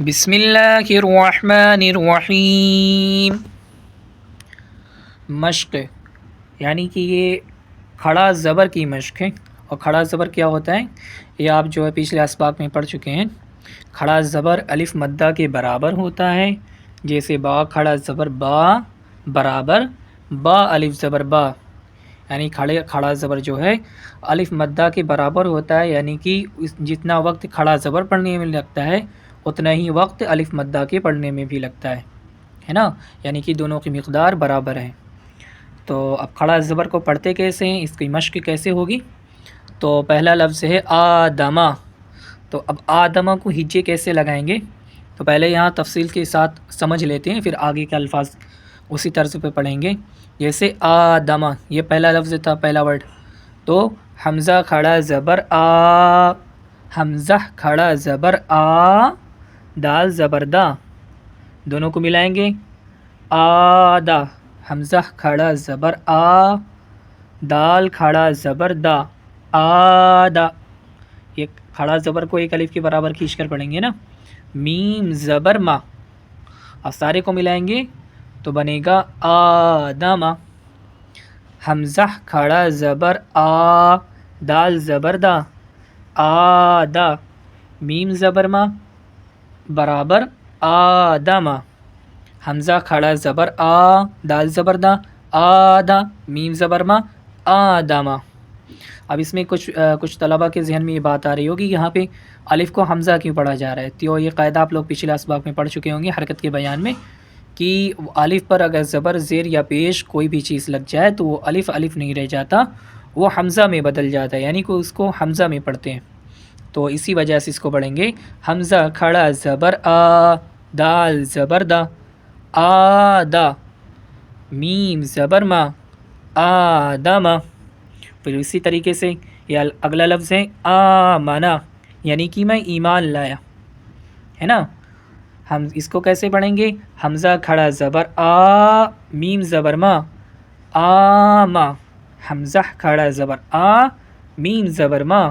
بسم اللہ الرحمن الرحیم۔ مشق یعنی کہ یہ کھڑا زبر کی مشق ہے، اور کھڑا زبر کیا ہوتا ہے یہ آپ جو ہے پچھلے اسباق میں پڑھ چکے ہیں۔ کھڑا زبر الف مدہ کے برابر ہوتا ہے، جیسے با کھڑا زبر با برابر با الف زبر با، یعنی کھڑا زبر جو ہے الف مدہ کے برابر ہوتا ہے، یعنی کہ جتنا وقت کھڑا زبر پڑھنے میں لگتا ہے اتنا ہی وقت الف مدہ کے پڑھنے میں بھی لگتا ہے نا، یعنی کہ دونوں کی مقدار برابر ہے۔ تو اب کھڑا زبر کو پڑھتے کیسے ہیں، اس کی مشق کیسے ہوگی؟ تو پہلا لفظ ہے آدمہ، تو اب آدمہ کو ہجے کیسے لگائیں گے؟ تو پہلے یہاں تفصیل کے ساتھ سمجھ لیتے ہیں، پھر آگے کے الفاظ اسی طرز پہ پڑھیں گے۔ جیسے آدمہ یہ پہلا لفظ تھا، پہلا ورڈ، تو حمزہ کھڑا زبر آ، حمزہ کھڑا زبر آ، دال زبر دا، دونوں کو ملائیں گے آدہ، حمزہ کھڑا زبر آ، دال کھڑا زبر دا، آدہ، یہ کھڑا زبر کو ایک الف کے برابر کھینچ کر پڑھیں گے نا۔ میم زبر ما، اور سارے کو ملائیں گے تو بنے گا آدمہ، حمزہ کھڑا زبر آ، دال زبر دا، آدہ، میم زبر ما برابر آدمہ، حمزہ کھڑا زبر آ، دال زبر دا، آدہ، میم زبر ما آدمہ۔ اب اس میں کچھ طلبہ کے ذہن میں یہ بات آ رہی ہوگی یہاں پہ الف کو حمزہ کیوں پڑھا جا رہا ہے؟ تو یہ قاعدہ آپ لوگ پچھلے اسباق میں پڑھ چکے ہوں گے حرکت کے بیان میں، کہ الف پر اگر زبر زیر یا پیش کوئی بھی چیز لگ جائے تو وہ الف نہیں رہ جاتا، وہ حمزہ میں بدل جاتا ہے، یعنی کہ اس کو حمزہ میں پڑھتے ہیں۔ تو اسی وجہ سے اس کو پڑھیں گے حمزہ کھڑا زبر آ، دال زبر دا، آدہ، میم زبر ما، آدمہ۔ پھر اسی طریقے سے یہ اگلا لفظ ہے آمنہ، یعنی کہ میں ایمان لایا، ہے نا۔ ہم اس کو کیسے پڑھیں گے؟ حمزہ کھڑا زبر آ، میم زبر ما، آمہ، حمزہ کھڑا زبر آ، میم زبر ما،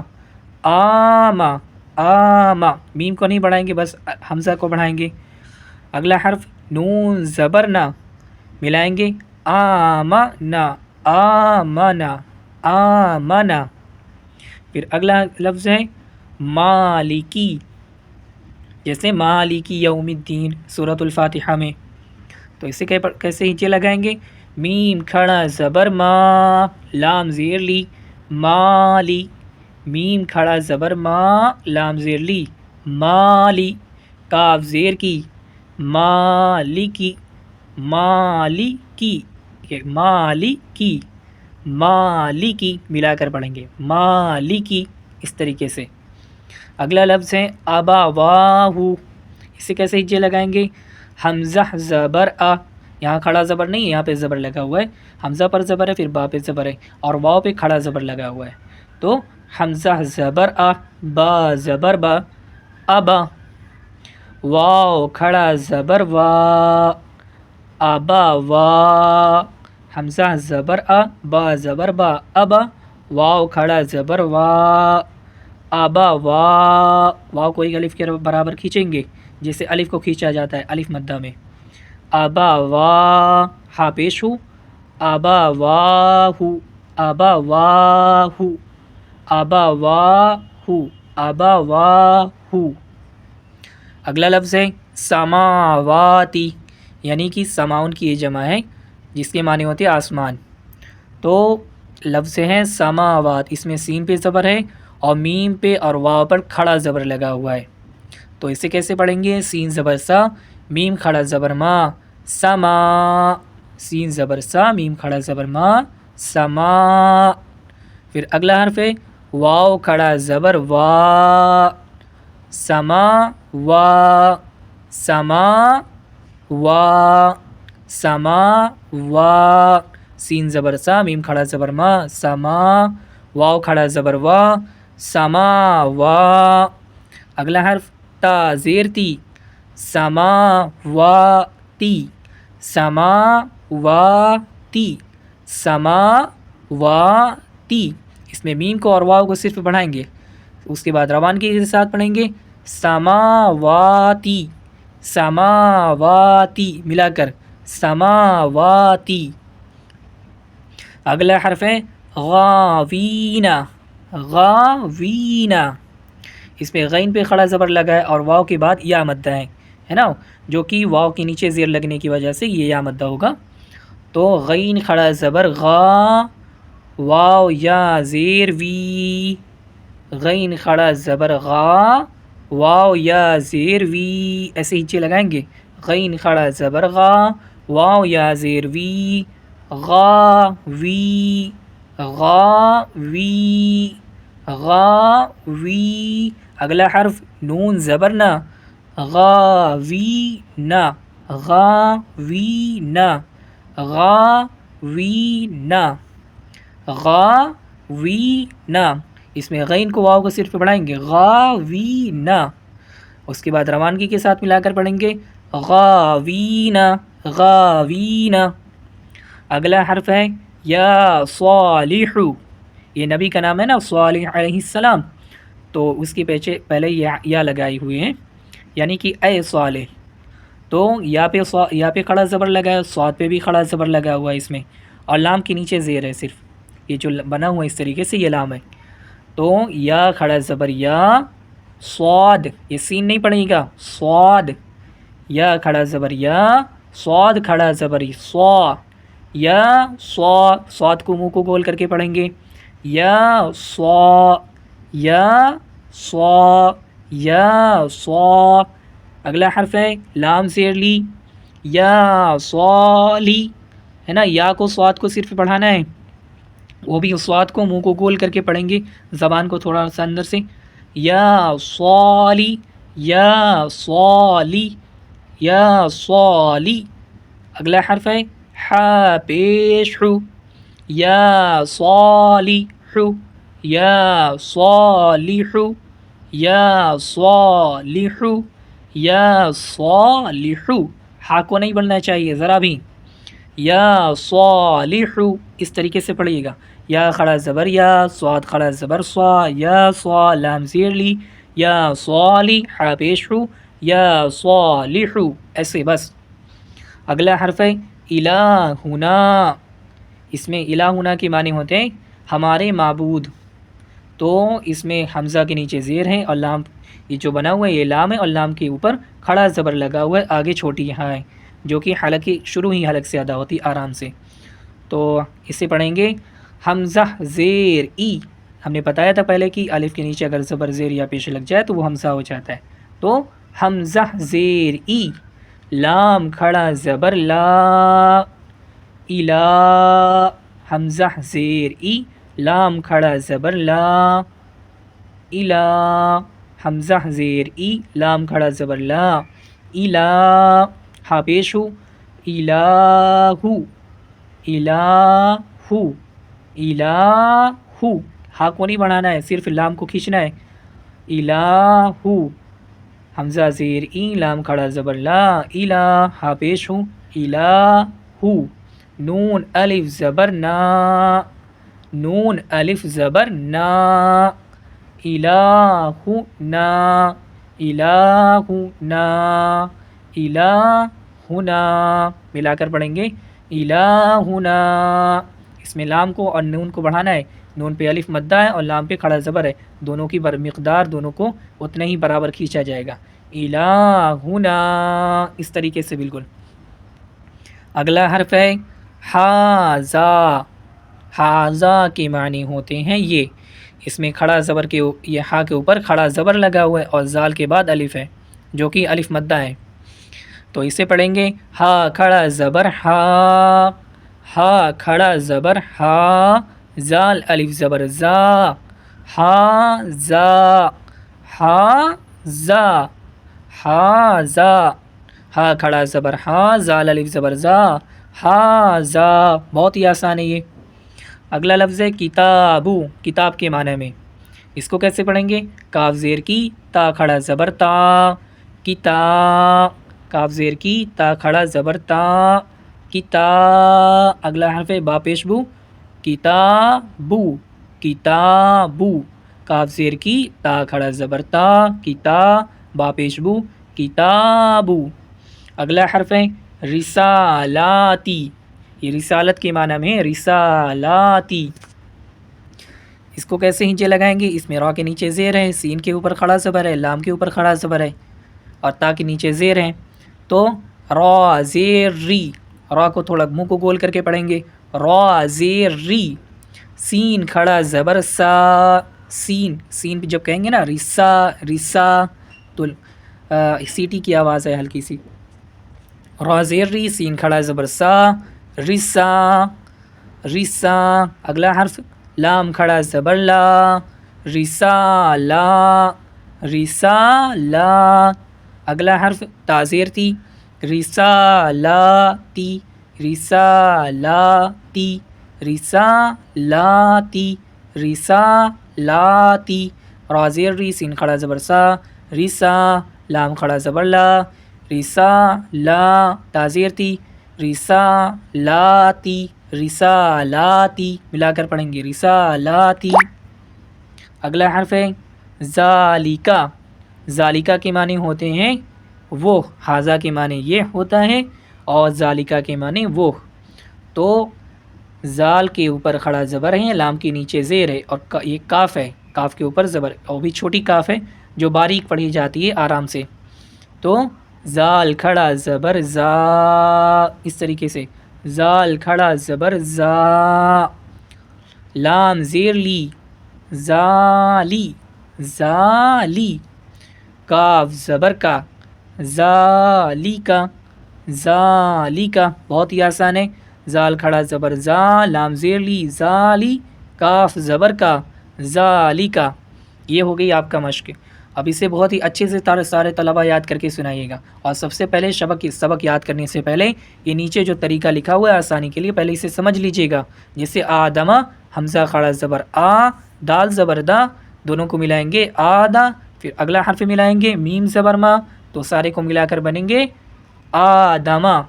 آمہ، آمہ، میم کو نہیں بڑھائیں گے، بس حمزہ کو بڑھائیں گے۔ اگلا حرف نون زبر نا، ملائیں گے آمنا، آمنا، آمنا۔ پھر اگلا لفظ ہے مالکی، جیسے مالکی یوم الدین سورۃ الفاتحہ میں، تو اسے کیسے ہجے لگائیں گے؟ میم کھڑا زبر ما، لام زیر لی، مالی، میم کھڑا زبر ما، لام زیر لی، مالی، کاف زیر کی، مالکی، مالکی، مالکی، مالکی، ملا کر پڑھیں گے مالکی، اس طریقے سے۔ اگلا لفظ ہے ابا واہو، اسے کیسے ہجے لگائیں گے؟ حمزہ زبر آ، یہاں کھڑا زبر نہیں ہے، یہاں پہ زبر لگا ہوا ہے، حمزہ پر زبر ہے، پھر با پہ زبر ہے، اور واو پہ کھڑا زبر لگا ہوا ہے، تو حمزہ زبر آ، با زبر با، ابا، واو کھڑا زبر وا، ابا وا، حمزہ زبر آ، با زبر با، ابا، واو کھڑا زبر وا، ابا وا، واو کو ایک الف کے برابر کھینچیں گے جیسے الف کو کھینچا جاتا ہے الف مدہ میں، ابا وا، ہا پیش ہو، ابا واہو، ابا واہو، ابا واہو، ابا واہو۔ اگلا لفظ ہے سماواتی، یعنی کہ سماؤن کی یہ جمع ہے جس کے معنی ہوتے ہیں آسمان، تو لفظ ہے سماوات، اس میں سین پہ زبر ہے اور میم پہ اور واو پر کھڑا زبر لگا ہوا ہے، تو اسے کیسے پڑھیں گے؟ سین زبر سا، میم کھڑا زبر ما، سما، سین زبر سا، میم کھڑا زبر ما، سما۔ پھر اگلا حرف ہے واو کھڑا زبر وا، سما وا، سما وا، سما وا، سین زبر سا، میم کھڑا زبر ما، سما، واو کھڑا زبر وا، سما وا۔ اگلا حرف تا زیر تی، سما وا تی، سما وا تی، سما وا تی، اس میں میم کو اور واو کو صرف بڑھائیں گے، اس کے بعد روان کے ساتھ پڑھیں گے سماواتی، سماواتی ملا کر سماواتی. اگلا حرف ہے غاوینا غاوینا. اس پہ غین پہ کھڑا زبر لگا ہے اور واو کے بعد یا مدہ ہے نا، جو کہ واو کے نیچے زیر لگنے کی وجہ سے یہ یا مدہ ہوگا. تو غین کھڑا زبر غا، واو یا زیر وی. غین کھڑا زبر غا، واو یا زیر وی. ایسے ہی لگائیں گے. غین کھڑا زبر غا، واو یا زیر وی. غا وی غا وی غا وی. اگلا حرف نون زبر نا غاوینا غاوینا غاوینا غاوینا. اس میں غین کو واو کو صرف پڑھائیں گے غاوینا. اس کے بعد روانگی کے ساتھ ملا کر پڑھیں گے غاوینا غاوینا. اگلا حرف ہے یا صالح. یہ نبی کا نام ہے نا صالح علیہ السلام، تو اس کے پیچھے پہلے یا لگائی ہوئے ہیں، یعنی کہ اے صالح. تو یا پہ کھڑا زبر لگا ہے، صاد پہ بھی کھڑا زبر لگا ہوا ہے اس میں، اور لام کے نیچے زیر ہے صرف. یہ جو بنا ہوا ہے اس طریقے سے یہ لام ہے. تو یا کھڑا زبر یا، صاد یہ سین نہیں پڑے گا صاد. یا کھڑا زبر یا، صاد کھڑا زبر صا. یا صا، صاد کو منہ کو گول کر کے پڑھیں گے یا صا یا صا یا صا. اگلا حرف ہے لام زیر لی یا صالی ہے نا. یا کو صاد کو صرف پڑھانا ہے، وہ بھی صاد کو منہ کو گول کر کے پڑھیں گے، زبان کو تھوڑا سا اندر سے. یا صالی یا صالی یا صالی. اگلا حرف ہے حا پیش حو یا صالح یا صالح یا صالح یا صالح. ہا کو نہیں بولنا چاہیے ذرا بھی. یا صالح اس طریقے سے پڑھیے گا. یا کھڑا زبر یا، صاد کھڑا زبر صا، یا صا لام زیر لی یا صالح ہا پیش ہو یا صالح، ایسے بس. اگلا حرف ہے الہنا. اس میں الہنا کے معنی ہوتے ہیں ہمارے معبود. تو اس میں حمزہ کے نیچے زیر ہے اور لام یہ جو بنا ہوا ہے یہ لام ہے، اور لام کے اوپر کھڑا زبر لگا ہوا ہے، آگے چھوٹی یہاں ہے جو کہ حلق کی شروع ہی حلق سے ادا ہوتی آرام سے. تو اسے پڑھیں گے حمزہ زیر ای. ہم نے بتایا تھا پہلے کہ الف کے نیچے اگر زبر زیر یا پیش لگ جائے تو وہ حمزہ ہو جاتا ہے. تو حمزہ زیر ای. لام کھڑا زبر لا الا. حمزہ زیر ای، لام کھڑا زبر لا الا. حمزہ زیر ای، لام کھڑا زبر لا الا. ہا پیش ہو الہو الہو الہو. ہا کو نہیں بڑھانا ہے، صرف لام کو کھینچنا ہے. الہو. حمزہ زیر ای، لام کھڑا زبر لا الہ. ہا پیش ہو الہو. نون الف زبر نا نون الف زبر نا. الہنا الہنا الہنا. ملا کر پڑھیں گے الہنا. اس میں لام کو اور نون کو بڑھانا ہے. نون پہ الف مدہ ہے اور لام پہ کھڑا زبر ہے، دونوں کی مقدار دونوں کو اتنا ہی برابر کھینچا جائے گا. الہنا اس طریقے سے بالکل. اگلا حرف ہے حاذا. حاذا کے معنی ہوتے ہیں یہ. اس میں کھڑا زبر کے یہ ہا کے اوپر کھڑا زبر لگا ہوا ہے اور زال کے بعد الف ہے جو کہ الف مدہ ہے. تو اسے پڑھیں گے ہا کھڑا زبر ہا، ہا کھڑا زبر ہا، زال الف زبر زا. ہا زا ہا زا ہا زا. ہا کھڑا زبر ہا، زال الف زبر زا ہا زا. بہت ہی آسان ہے یہ. اگلا لفظ ہے کتابو. کتاب کے معنی میں اس کو کیسے پڑھیں گے؟ کاف زیر کی، تا کھڑا زبر تا کتا. کاف زیر کی، تا کھڑا زبر تا کتا. اگلا حرف ہے با پیش بو کتابو کتابو. کاف زیر کی، تا کھڑا زبر تا کتا، با پیش بو کتابو. اگلا حرف ہے رسالاتی، یہ رسالت کے معنی میں ہے رسالاتی. اس کو کیسے ہنچے لگائیں گے؟ اس میں را کے نیچے زیر ہے، سین کے اوپر کھڑا زبر ہے، لام کے اوپر کھڑا زبر ہے اور تا کے نیچے زیر ہے. تو را زیر ری، را کو تھوڑا منہ کو گول کر کے پڑھیں گے، را زیر ری. سین کھڑا زبر سا، سین، سین پہ جب کہیں گے نا رسا رسا تو سیٹی کی آواز ہے ہلکی سی. را زیر ری، سین کھڑا زبر سا، رسا رسا. اگلا حرف لام کھڑا زبر لا، رسالا رسالا. اگلا حرف تا زیر تی، رسالاتی رسالاتی رسالاتی رسالاتی. را زیر ری، سین کھڑا زبر سا، رسا، لام کھڑا زبر لا، رسالا، تا زیر تی، رسالاتی رسالاتی. ملا کر پڑھیں گے رسالاتی. اگلا حرف ہے ذالکا، ذالکا کے معنی ہوتے ہیں وہ، حاذا کے معنی یہ ہوتا ہے اور ذالکا کے معنی وہ. تو زال کے اوپر کھڑا زبر ہے، لام کے نیچے زیر ہے اور یہ کاف ہے، کاف کے اوپر زبر، اور بھی چھوٹی کاف ہے جو باریک پڑھی جاتی ہے آرام سے. تو زال کھڑا زبر زا، اس طریقے سے زال کھڑا زبر زا. لام زیر لی، زالی زالی. کاف زبر کا، ذالکا ذالکا. بہت ہی آسان ہے. زال کھڑا زبر زا، لام زیر لی زالی، کاف زبر کا، ذالکا. یہ ہو گئی آپ کا مشق. اب اسے بہت ہی اچھے سے سارے طلبہ یاد کر کے سنائیے گا. اور سب سے پہلے سبق یاد کرنے سے پہلے یہ نیچے جو طریقہ لکھا ہوا ہے آسانی کے لیے پہلے اسے سمجھ لیجیے گا. جیسے آدمہ، حمزہ کھڑا زبر آ، دال زبر دا، دونوں کو ملائیں گے آدا. پھر اگلا حرف ملائیں گے میم زبر ما، تو سارے کو ملا کر بنیں گے آدمہ.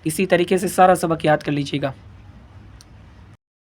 اسی طریقے سے سارا سبق یاد کر لیجیے گا.